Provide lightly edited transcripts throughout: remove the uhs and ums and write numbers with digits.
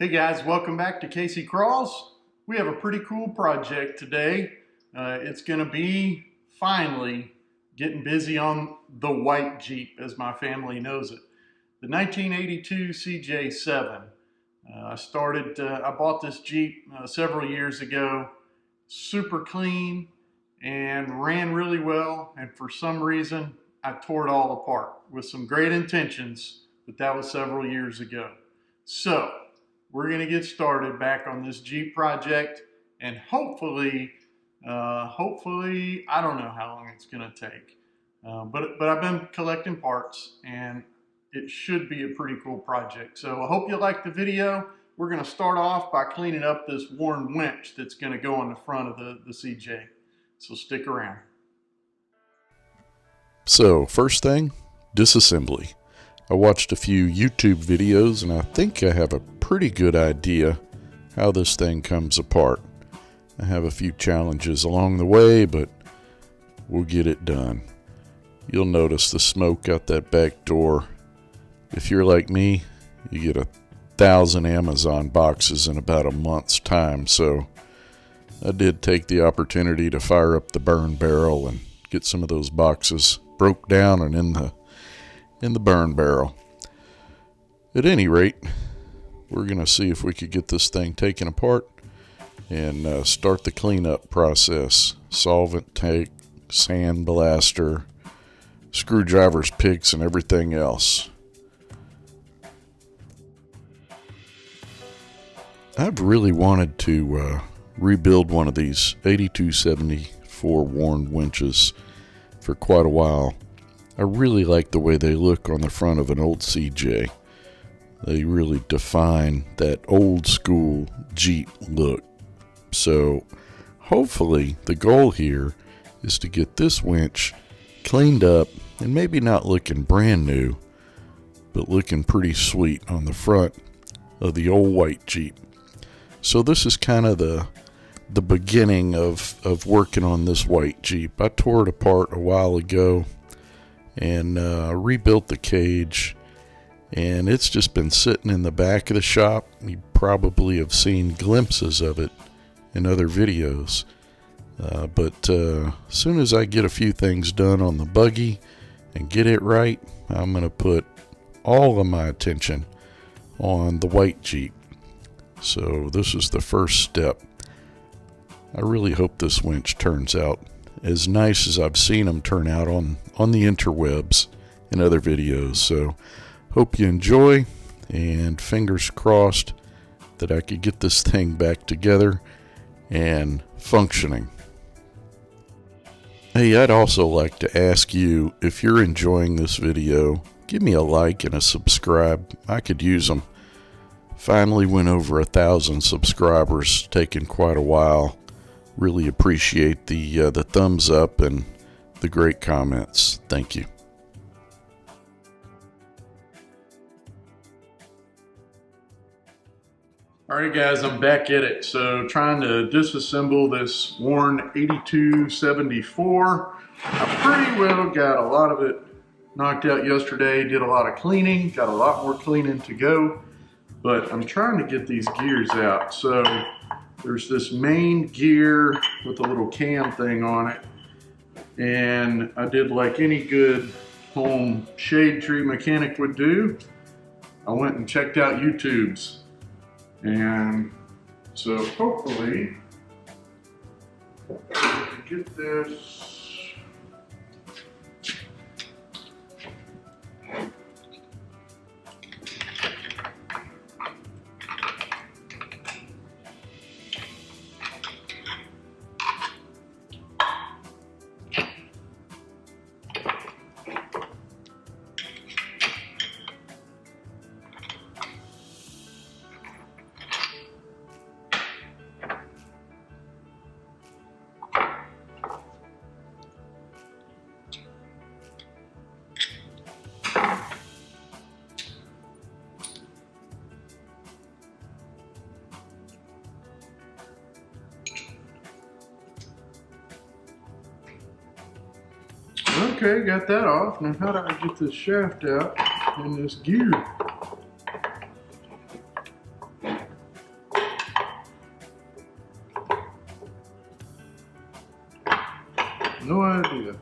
Hey guys, welcome back to Casey Crawls. We have a pretty cool project today. It's going to be finally getting busy on the white Jeep, as my family knows it. The 1982 CJ7. I bought this Jeep several years ago. Super clean and ran really well, and for some reason I tore it all apart with some great intentions, but that was several years ago. So we're going to get started back on this Jeep project, and hopefully, I don't know how long it's going to take, but I've been collecting parts, and it should be a pretty cool project. So I hope you like the video. We're going to start off by cleaning up this worn winch that's going to go on the front of the CJ. So stick around. So first thing, disassembly. I watched a few YouTube videos and I think I have a pretty good idea how this thing comes apart. I have a few challenges along the way, but we'll get it done. You'll notice the smoke out that back door. If you're like me, you get 1,000 Amazon boxes in about a month's time, so I did take the opportunity to fire up the burn barrel and get some of those boxes broke down and in the burn barrel. At any rate, we're going to see if we could get this thing taken apart and start the cleanup process. Solvent tank, sandblaster, screwdrivers, picks, and everything else. I've really wanted to rebuild one of these 8274 worn winches for quite a while. I really like the way they look on the front of an old CJ. They really define that old school Jeep look. So hopefully the goal here is to get this winch cleaned up and maybe not looking brand new, but looking pretty sweet on the front of the old white Jeep. So this is kind of the beginning of working on this white Jeep. I tore it apart a while ago and rebuilt the cage, and it's just been sitting in the back of the shop. You probably have seen glimpses of it in other videos, but as soon as I get a few things done on the buggy and get it right, I'm going to put all of my attention on the white Jeep. So this is the first step. I really hope this winch turns out as nice as I've seen them turn out on the interwebs in other videos. So hope you enjoy, and fingers crossed that I could get this thing back together and functioning. Hey, I'd also like to ask you, if you're enjoying this video, give me a like and a subscribe. I could use them. Finally went over 1,000 subscribers, taken quite a while. Really appreciate the thumbs up and the great comments. Thank you. Alright guys, I'm back at it. So trying to disassemble this worn 8274. I pretty well got a lot of it knocked out yesterday, did a lot of cleaning, got a lot more cleaning to go, but I'm trying to get these gears out. So there's this main gear with a little cam thing on it, and I did like any good home shade tree mechanic would do. I went and checked out YouTube's, and so hopefully I can get this. Okay, got that off. Now how do I get this shaft out and this gear? No idea.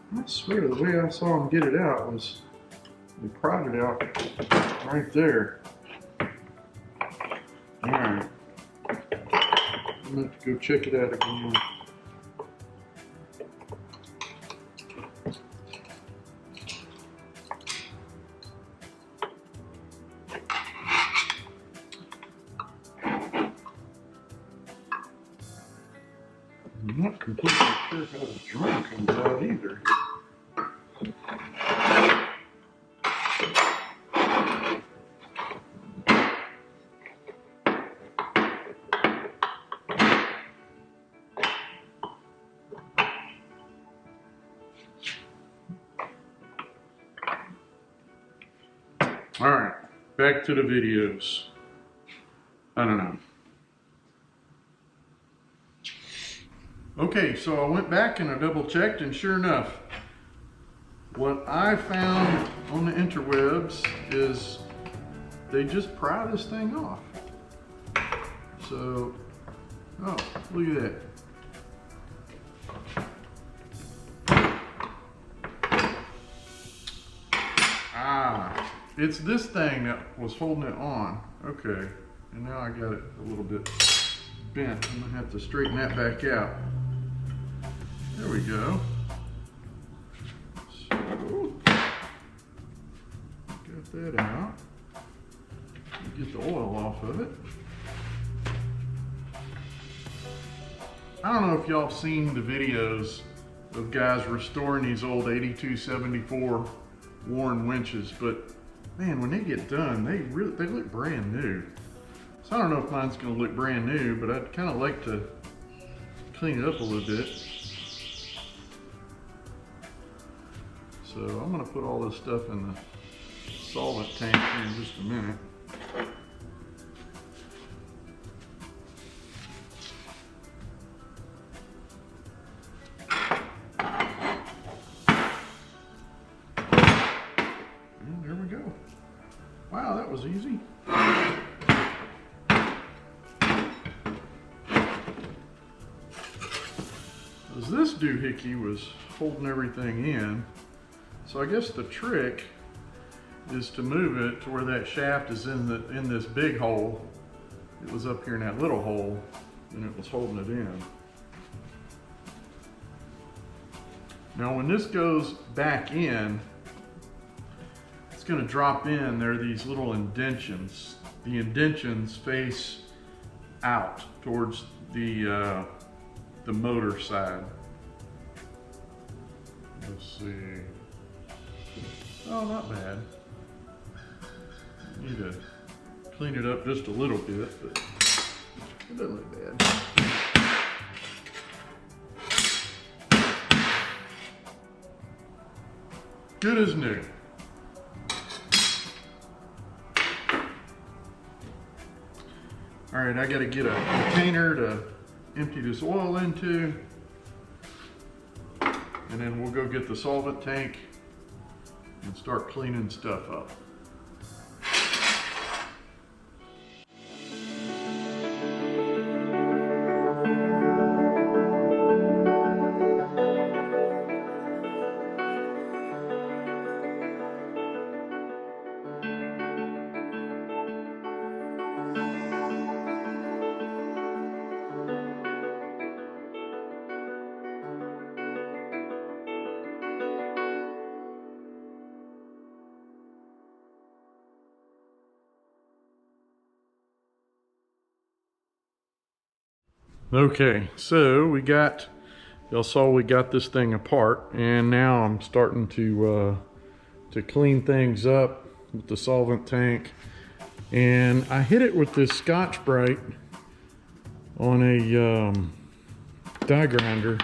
I swear the way I saw him get it out was he pried it out right there. Alright. I'm gonna have to go check it out again. I'm not completely sure how the drum comes out either. Alright, back to the videos. I don't know. Okay, so I went back and I double checked, and sure enough, what I found on the interwebs is they just pry this thing off. So, oh, look at that. Ah, it's this thing that was holding it on. Okay, and now I got it a little bit bent. I'm gonna have to straighten that back out. There we go. So, got that out. Get the oil off of it. I don't know if y'all have seen the videos of guys restoring these old 8274 Warren winches, but man, when they get done, they look brand new. So I don't know if mine's gonna look brand new, but I'd kind of like to clean it up a little bit. So I'm gonna put all this stuff in the solvent tank here in just a minute. And there we go. Wow, that was easy. This doohickey was holding everything in. So I guess the trick is to move it to where that shaft is in this big hole. It was up here in that little hole, and it was holding it in. Now when this goes back in, it's going to drop in. There are these little indentions. The indentions face out towards the motor side. Let's see. Oh, not bad. Need to clean it up just a little bit, but it doesn't look bad. Good as new. All right, I got to get a container to empty this oil into, and then we'll go get the solvent tank and start cleaning stuff up. Okay, so y'all saw we got this thing apart, and now I'm starting to clean things up with the solvent tank. And I hit it with this Scotch-Brite on a die grinder.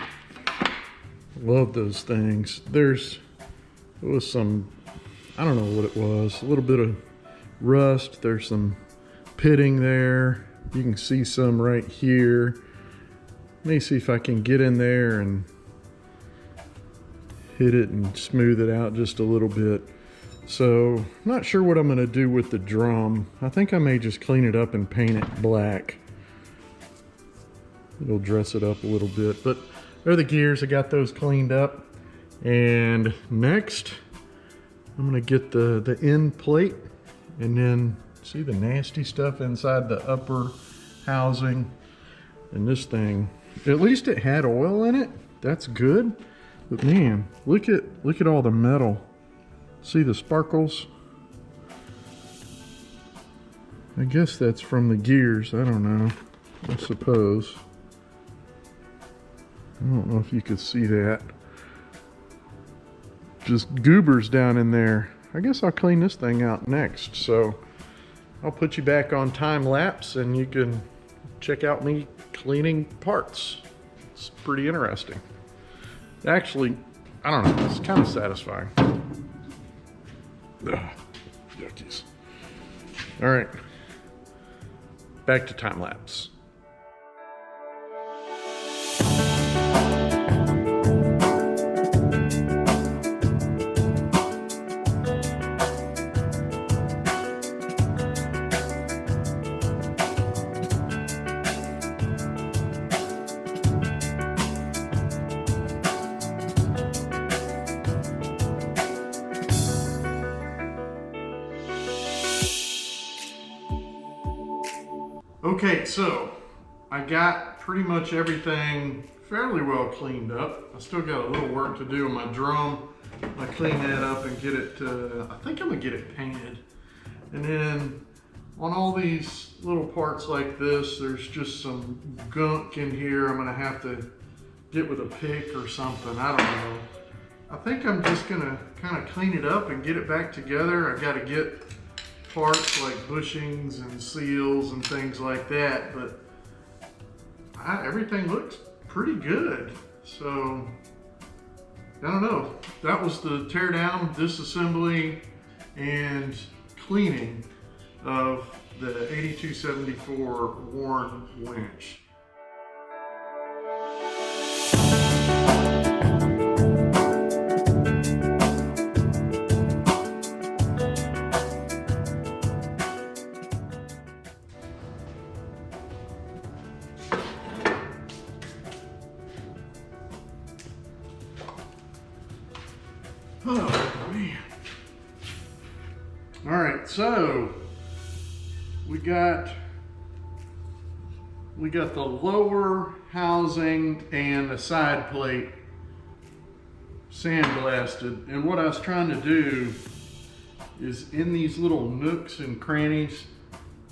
Love those things. It was some, I don't know what it was, a little bit of rust. There's some pitting there. You can see some right here. Let me see if I can get in there and hit it and smooth it out just a little bit. So I'm not sure what I'm going to do with the drum. I think I may just clean it up and paint it black. It'll dress it up a little bit, but there are the gears. I got those cleaned up. And next, I'm going to get the end plate, and then see the nasty stuff inside the upper housing. And this thing, at least it had oil in it. That's good. But man, look at all the metal. See the sparkles? I guess that's from the gears. I don't know. I suppose. I don't know if you could see that. Just goobers down in there. I guess I'll clean this thing out next. So I'll put you back on time lapse and you can check out me cleaning parts. It's pretty interesting. Actually, I don't know, it's kind of satisfying. Ugh, yuckies. All right, back to time lapse. Okay, so I got pretty much everything fairly well cleaned up. I still got a little work to do on my drum. I clean that up and get it, I think I'm gonna get it painted. And then on all these little parts like this, there's just some gunk in here I'm gonna have to get with a pick or something, I don't know. I think I'm just gonna kind of clean it up and get it back together. I gotta get parts like bushings and seals and things like that, but everything looks pretty good. So I don't know. That was the tear down, disassembly, and cleaning of the 8274 Warn winch. Oh man. All right, so we got the lower housing and the side plate sandblasted, and what I was trying to do is in these little nooks and crannies,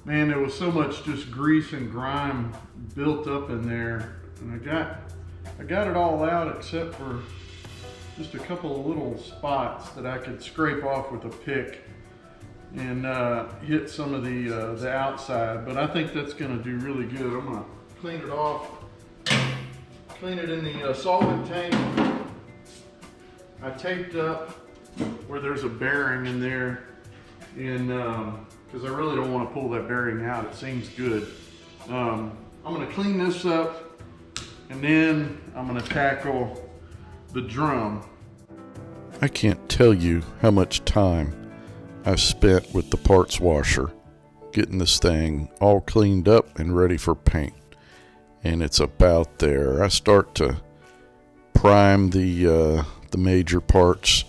man, there was so much just grease and grime built up in there, and I got it all out except for just a couple of little spots that I could scrape off with a pick and hit some of the outside, but I think that's gonna do really good. I'm gonna clean it off, clean it in the solvent tank. I taped up where there's a bearing in there, and because I really don't want to pull that bearing out, it seems good. I'm gonna clean this up, and then I'm gonna tackle the drum. I can't tell you how much time I've spent with the parts washer getting this thing all cleaned up and ready for paint. And it's about there. I start to prime the major parts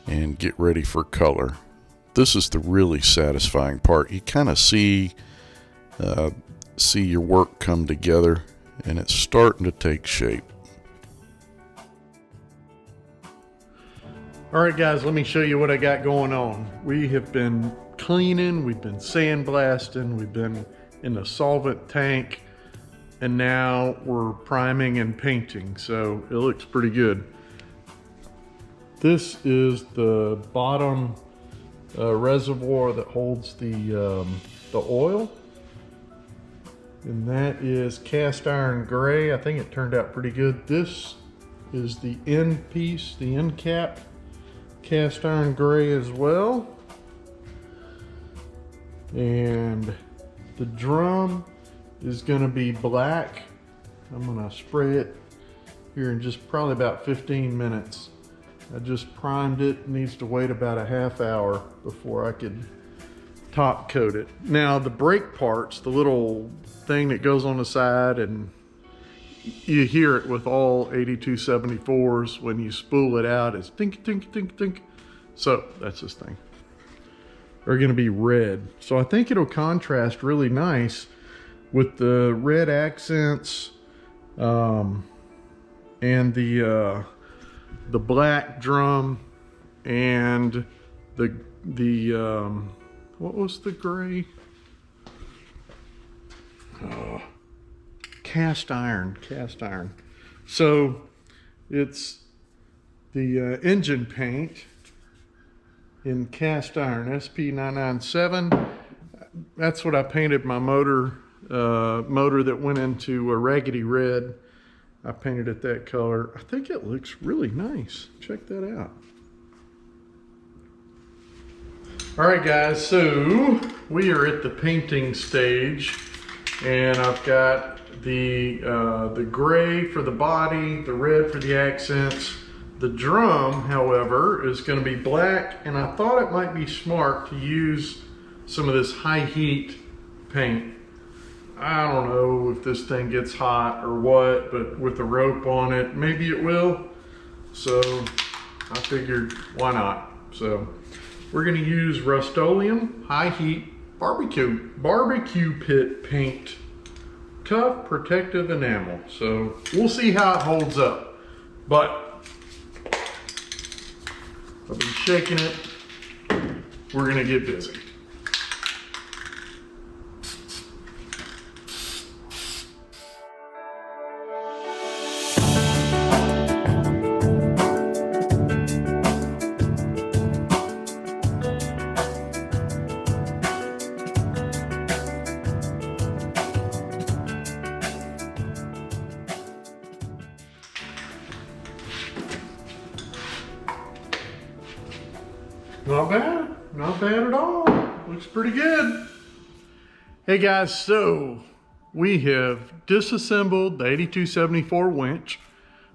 and get ready for color. This is the really satisfying part. You kind of see your work come together, and it's starting to take shape. All right, guys, let me show you what I got going on. We have been cleaning, we've been sandblasting, we've been in the solvent tank, and now we're priming and painting, so it looks pretty good. This is the bottom reservoir that holds the oil, and that is cast iron gray. I think it turned out pretty good. This is the end piece, the end cap, cast iron gray as well. And the drum is gonna be black. I'm gonna spray it here in just probably about 15 minutes. I just primed it. It needs to wait about a half hour before I could top coat it. Now the brake parts, the little thing that goes on the side, and you hear it with all 8274s when you spool it out, it's tink, tink, tink, tink. So that's this thing. Are gonna be red. So I think it'll contrast really nice with the red accents and the black drum and the what was the gray? Cast iron. So it's the engine paint in cast iron, SP997. That's what I painted my motor that went into a raggedy red. I painted it that color. I think it looks really nice. Check that out. All right, guys, so we are at the painting stage, and I've got the gray for the body, the red for the accents. The drum, however, is going to be black, and I thought it might be smart to use some of this high heat paint. I don't know if this thing gets hot or what, but with the rope on it, maybe it will. So I figured, why not? So we're going to use Rust-Oleum high heat barbecue pit paint, tough protective enamel. So we'll see how it holds up, but I've been shaking it. We're gonna get busy. Not bad at all. Looks pretty good. Hey guys, so we have disassembled the 8274 winch.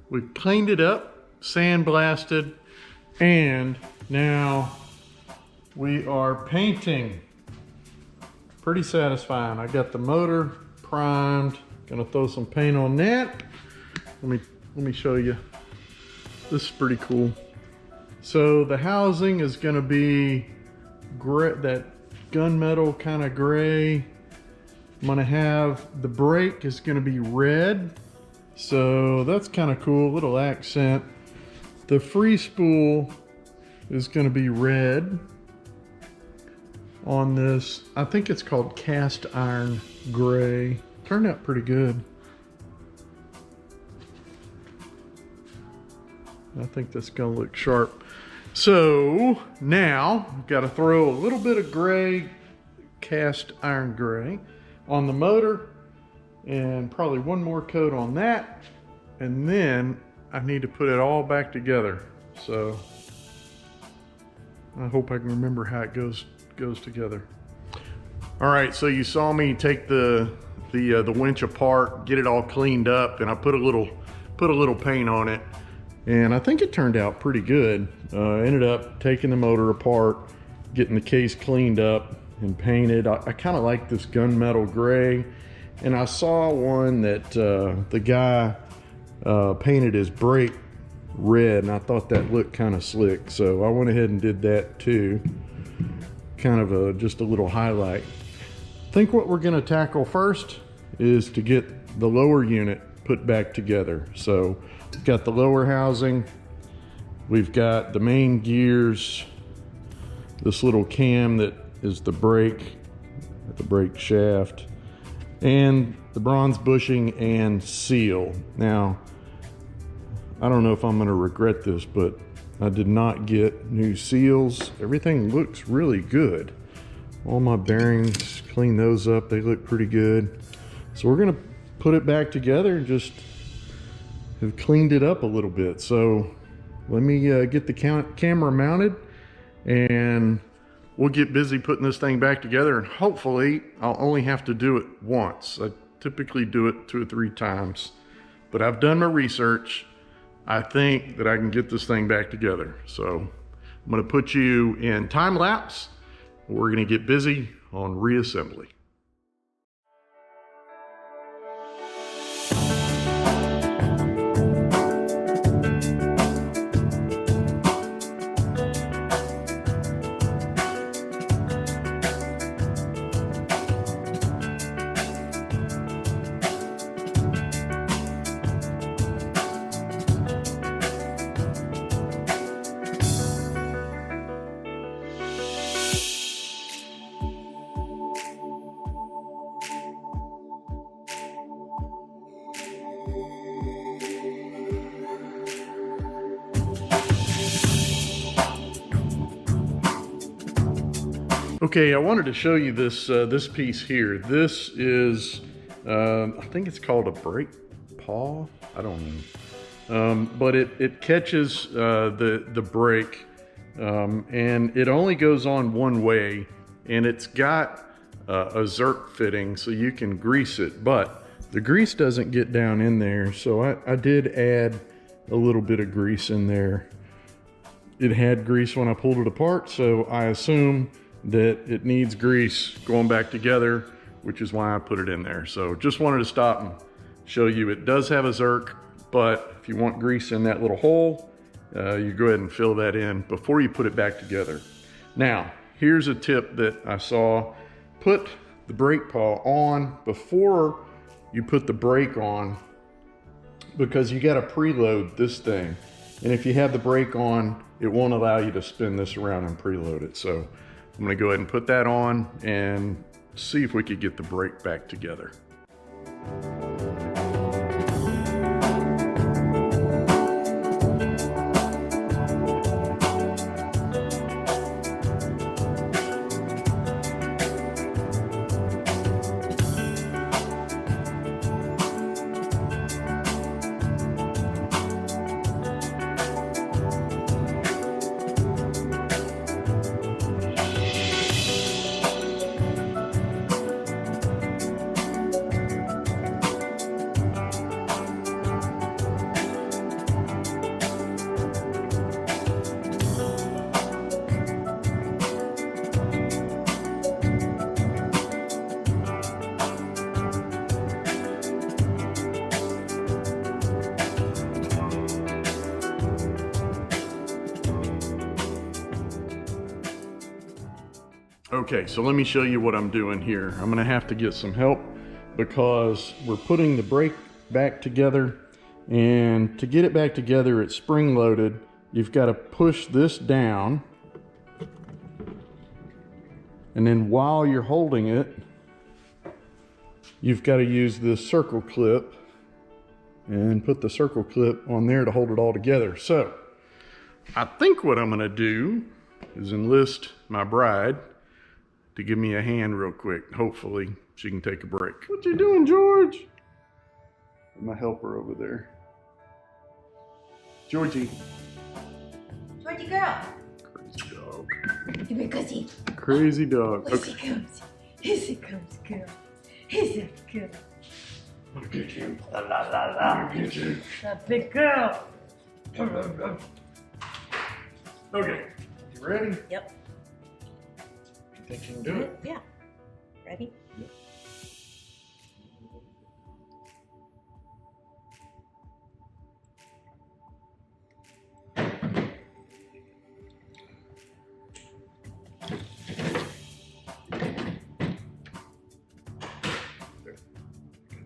We've cleaned it up, sandblasted, and now we are painting. Pretty satisfying. I got the motor primed. Gonna throw some paint on that. Let me show you. This is pretty cool. So the housing is going to be gray, that gunmetal kind of gray. I'm going to have the brake is going to be red. So that's kind of cool, little accent. The free spool is going to be red on this. I think it's called cast iron gray. Turned out pretty good. I think that's gonna look sharp. So now I've got to throw a little bit of gray, cast iron gray on the motor, and probably one more coat on that, and then I need to put it all back together. So I hope I can remember how it goes together. All right, so you saw me take the winch apart, get it all cleaned up, and I put a little paint on it. And I think it turned out pretty good. Ended up taking the motor apart, getting the case cleaned up and painted. I kind of like this gunmetal gray. And I saw one that the guy painted his brake red, and I thought that looked kind of slick. So I went ahead and did that too. Kind of just a little highlight. I think what we're gonna tackle first is to get the lower unit put back together. So we've got the lower housing, we've got the main gears, this little cam that is the brake shaft, and the bronze bushing and seal. Now, I don't know if I'm gonna regret this, but I did not get new seals. Everything looks really good. All my bearings, clean those up, they look pretty good. So we're gonna put it back together and just have cleaned it up a little bit. So let me get the camera mounted, and we'll get busy putting this thing back together, and hopefully I'll only have to do it once. I typically do it 2 or 3 times, but I've done my research. I think that I can get this thing back together. So I'm gonna put you in time lapse. We're gonna get busy on reassembly. Okay, I wanted to show you this this piece here. This is, I think it's called a brake paw. I don't know, but it catches the brake, and it only goes on one way, and it's got a zerk fitting, so you can grease it, but the grease doesn't get down in there. So I did add a little bit of grease in there. It had grease when I pulled it apart, so I assume that it needs grease going back together, which is why I put it in there. So just wanted to stop and show you it does have a zerk, but if you want grease in that little hole, you go ahead and fill that in before you put it back together. Now, here's a tip that I saw. Put the brake paw on before you put the brake on, because you gotta preload this thing. And if you have the brake on, it won't allow you to spin this around and preload it. So I'm gonna go ahead and put that on and see if we could get the brake back together. Okay, so let me show you what I'm doing here. I'm gonna have to get some help because we're putting the brake back together, and to get it back together, it's spring loaded. You've got to push this down, and then while you're holding it, you've got to use this circle clip and put the circle clip on there to hold it all together. So I think what I'm gonna do is enlist my bride to give me a hand real quick. Hopefully she can take a break. What you doing, George? My helper over there. Georgie. Georgie girl. Crazy dog. Come here, Gussie. Crazy dog. Here she comes. Here she comes, girl. Here she comes. Look at you. La la la la. Look at you. That big girl. Okay, you ready? Yep. You think you can do it? Yeah. Ready? Yep.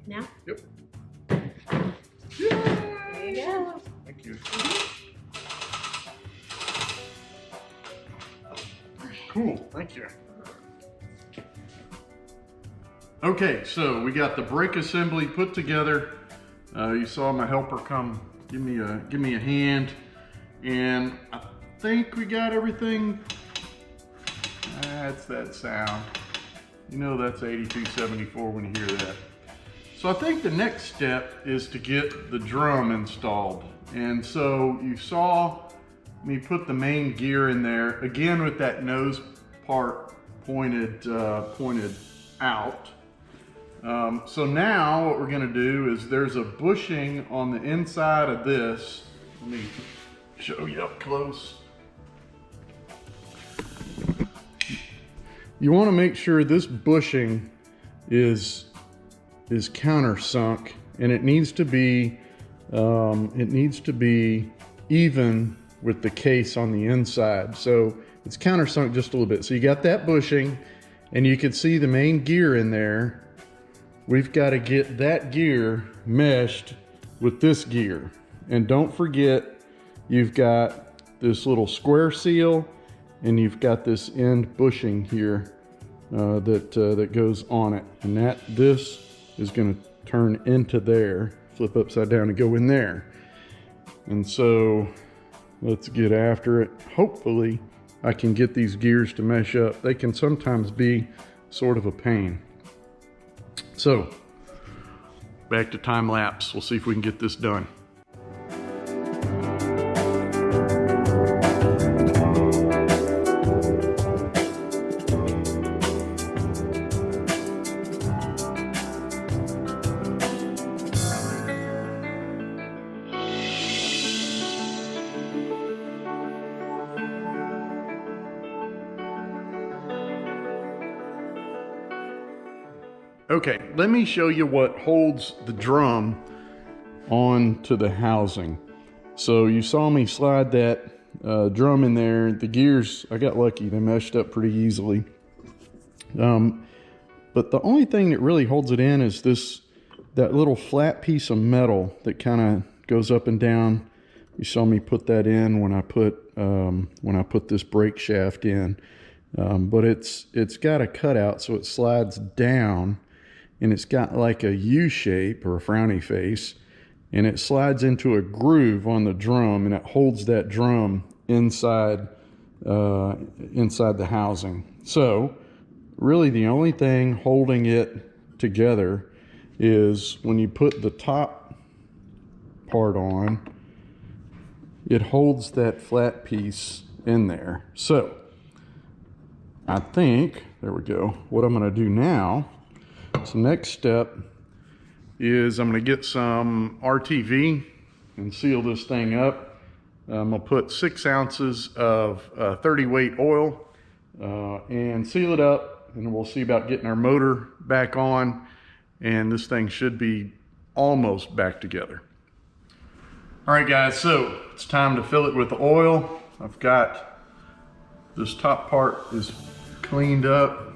Now? Yep. There you go. Thank you. Cool, thank you. Okay, so we got the brake assembly put together. You saw my helper come give me a hand, and I think we got everything. That's that sound. You know that's 8274 when you hear that. So I think the next step is to get the drum installed. And so you saw me put the main gear in there, again with that nose part pointed out. So now what we're gonna do is there's a bushing on the inside of this Let me show you up close. You want to make sure this bushing is countersunk, and it needs to be even with the case on the inside. So it's countersunk just a little bit. So you got that bushing, and you can see the main gear in there. We've got to get that gear meshed with this gear. And don't forget, you've got this little square seal, and you've got this end bushing here that goes on it. And this is going to turn into there, flip upside down and go in there. And so let's get after it. Hopefully I can get these gears to mesh up. They can sometimes be sort of a pain. So back to time lapse. We'll see if we can get this done. Okay, let me show you what holds the drum onto the housing. So you saw me slide that drum in there. The gears, I got lucky, they meshed up pretty easily. But the only thing that really holds it in is that little flat piece of metal that kind of goes up and down. You saw me put that in when I put this brake shaft in. But it's got a cutout, so it slides down. And it's got like a U shape or a frowny face, and it slides into a groove on the drum, and it holds that drum inside the housing. So really the only thing holding it together is when you put the top part on, it holds that flat piece in there. So I think, there we go, what I'm going to do now, so next step is I'm going to get some RTV and seal this thing up. I'm going to put 6 ounces of 30 weight oil and seal it up, and we'll see about getting our motor back on, and this thing should be almost back together. All right guys, so it's time to fill it with the oil. I've got this top part is cleaned up.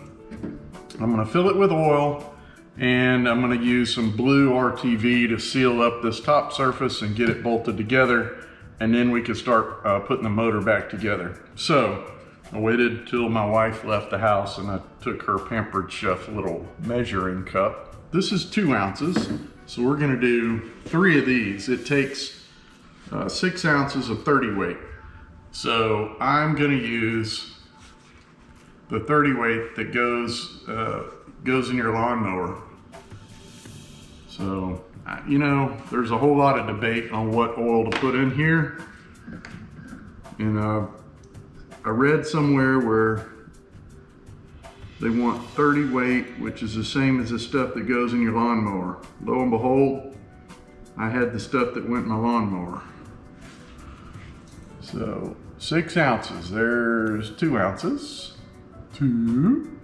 I'm going to fill it with oil, and I'm going to use some blue RTV to seal up this top surface and get it bolted together, and then we can start putting the motor back together. So I waited till my wife left the house, and I took her Pampered Chef little measuring cup. This is 2 ounces, so we're going to do 3 of these. It takes 6 ounces of 30 weight. So I'm going to use the 30 weight that goes in your lawnmower. So, you know, there's a whole lot of debate on what oil to put in here. And I read somewhere where they want 30 weight, which is the same as the stuff that goes in your lawnmower. Lo and behold, I had the stuff that went in my lawnmower. So 6 ounces, there's 2 ounces. 2.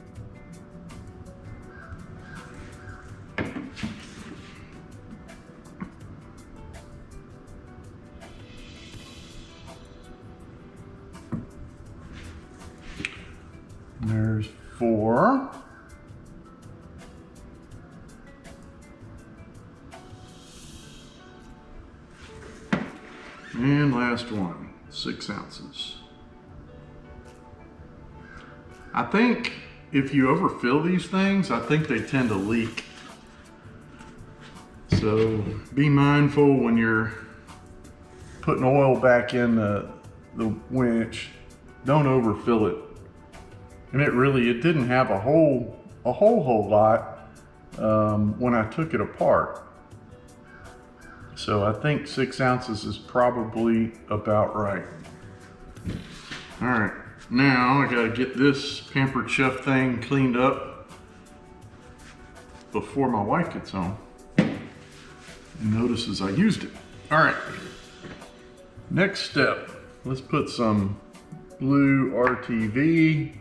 There's 4. And last one, 6 ounces. I think if you overfill these things, I think they tend to leak. So be mindful when you're putting oil back in the winch. Don't overfill it. And it didn't have a whole lot when I took it apart. So I think 6 ounces is probably about right. All right, now I gotta get this Pampered Chef thing cleaned up before my wife gets home and notices I used it. All right, Next step, let's put some blue RTV.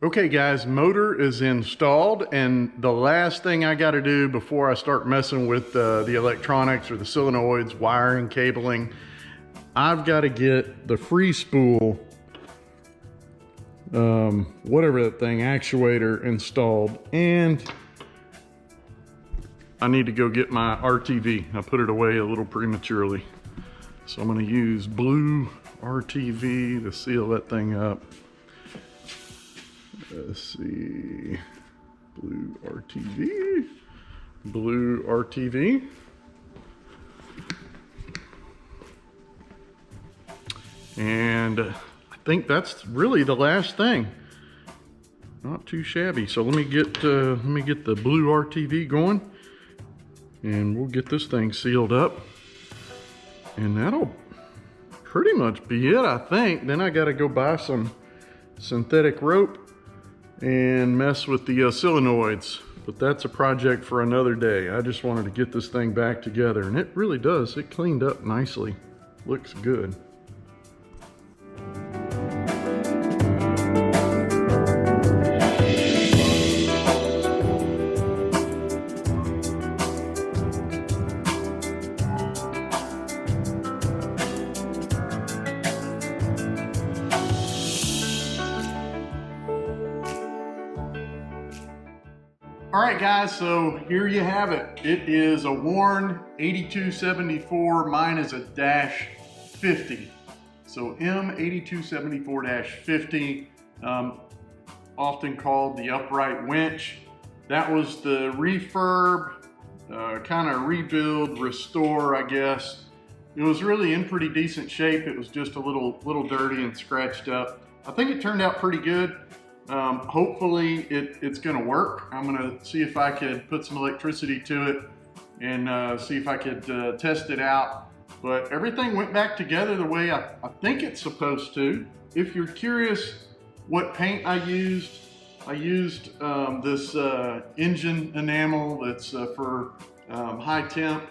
Okay guys, motor is installed, and the last thing I got to do before I start messing with the electronics or the solenoids, wiring, cabling, I've got to get the free spool, whatever that thing, actuator installed, and I need to go get my RTV. I put it away a little prematurely. So I'm going to use blue RTV to seal that thing up. Let's see, blue RTV, blue RTV. And I think that's really the last thing. Not too shabby. So let me get the blue RTV going, and we'll get this thing sealed up, and that'll pretty much be it, I think. Then I got to go buy some synthetic rope and mess with the solenoids, but that's a project for another day. I just wanted to get this thing back together, and it really does. It cleaned up nicely. Looks good. All right guys, so here you have it. It is a Warn 8274, mine is a dash 50. So M8274-50, often called the upright winch. That was the refurb, kind of rebuild, restore, I guess. It was really in pretty decent shape. It was just a little dirty and scratched up. I think it turned out pretty good. Hopefully it's gonna work. I'm gonna see if I could put some electricity to it and see if I could test it out. But everything went back together the way I think it's supposed to. If you're curious what paint I used this engine enamel that's for high temp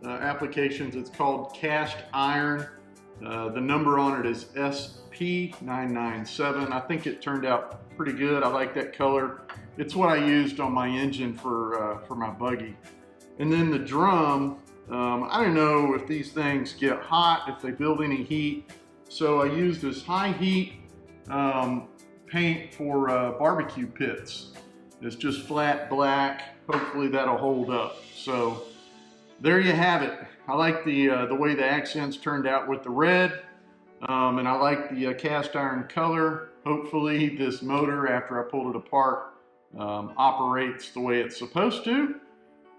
applications. It's called cast iron. The number on it is SP997. I think it turned out pretty good. I like that color. It's what I used on my engine for my buggy. And then the drum, I don't know if these things get hot, if they build any heat. So I used this high heat paint for barbecue pits. It's just flat black. Hopefully that'll hold up. So there you have it. I like the way the accents turned out with the red, and I like the cast iron color. Hopefully this motor, after I pulled it apart, operates the way it's supposed to.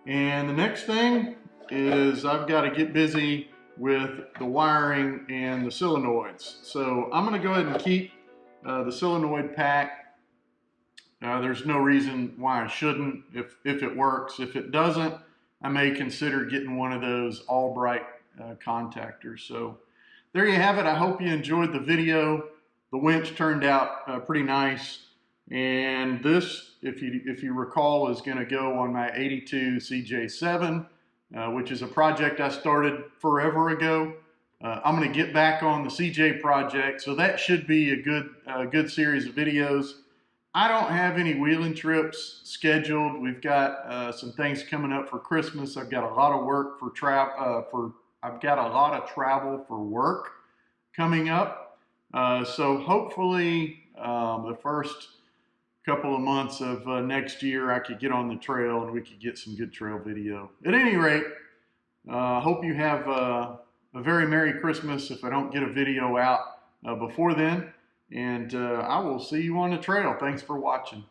And the next thing is I've got to get busy with the wiring and the solenoids. So I'm going to go ahead and keep the solenoid pack. There's no reason why I shouldn't if it works. If it doesn't, I may consider getting one of those Albright contactors. So there you have it. I hope you enjoyed the video. The winch turned out pretty nice. And this, if you recall, is going to go on my 82 CJ7, which is a project I started forever ago. I'm going to get back on the CJ project, so that should be a good series of videos. I don't have any wheeling trips scheduled. We've got some things coming up for Christmas. I've got a lot of work for I've got a lot of travel for work coming up. So hopefully the first couple of months of next year, I could get on the trail and we could get some good trail video. At any rate, I hope you have a very Merry Christmas if I don't get a video out before then. And I will see you on the trail. Thanks for watching.